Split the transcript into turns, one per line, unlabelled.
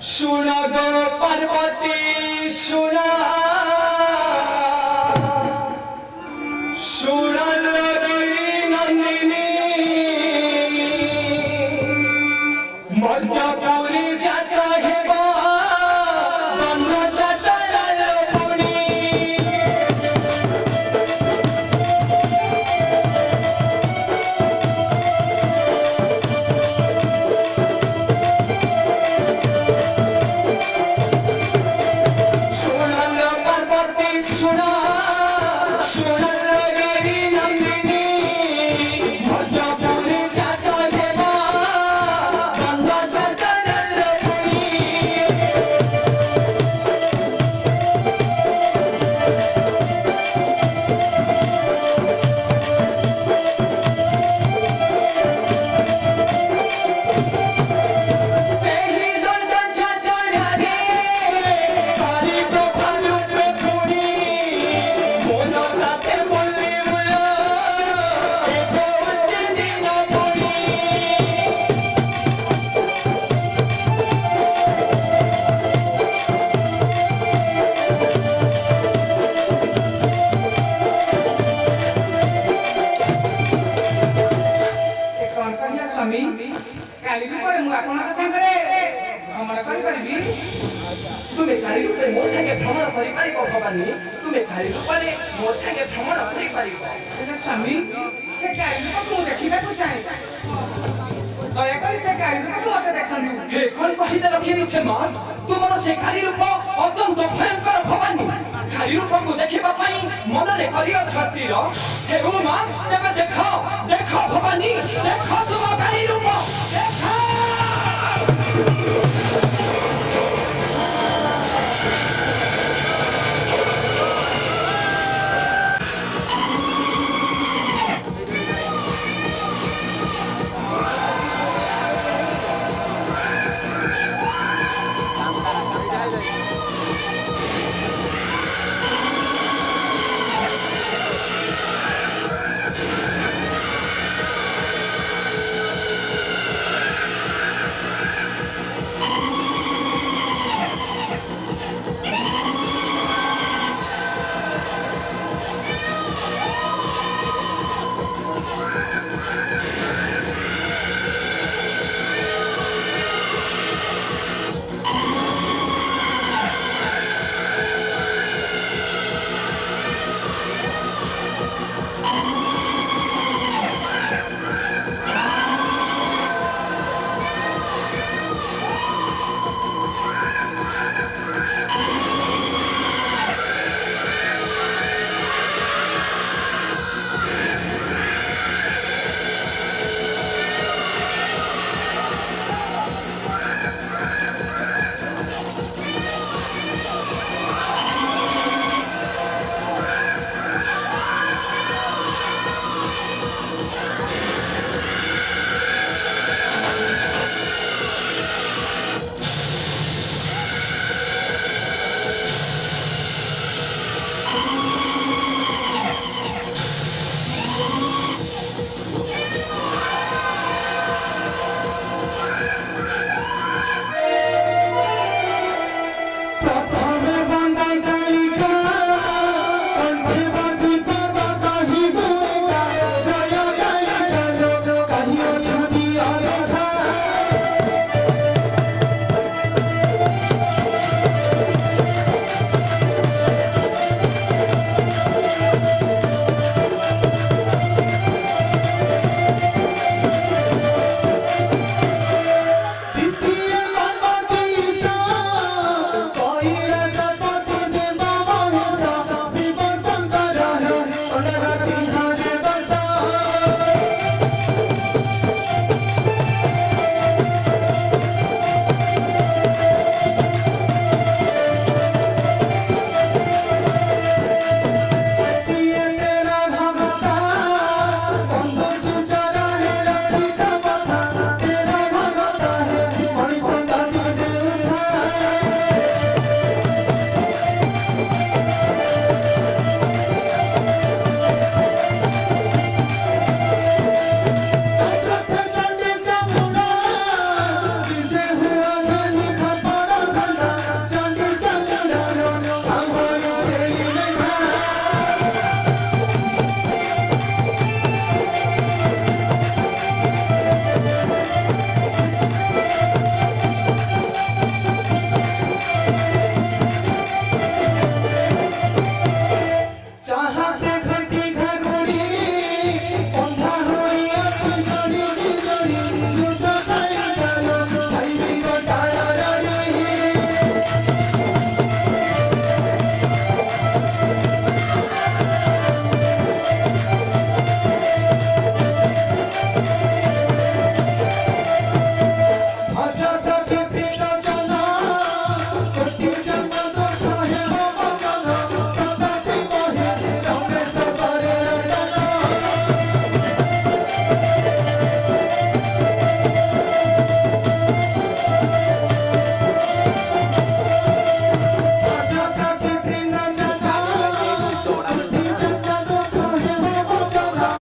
सुना गो पार्वती सुना सुना लगी नंदिनी मध्यपुरी जाता है
स्वामी काली रूपरे मु आपनका संगरे भ्रमण करि परिबी
तुमे काली रूपरे मो संगे भ्रमण करि परिबो भवानी तुमे काली रूपरे मो संगे भ्रमण करि परिबो
एटा स्वामी से काली रूप मु देखिबा को चाहे दया करि से काली रूप मते देखनु
हे कोन कहिदे रखिरि छे मा तुमरो से काली रूप अत्यंत भयंकर भवानी काली रूप को देखिबा पई मनरे करियो छस्तीर हे गुरुमा तेबे देखो देखो भवानी देखो तुम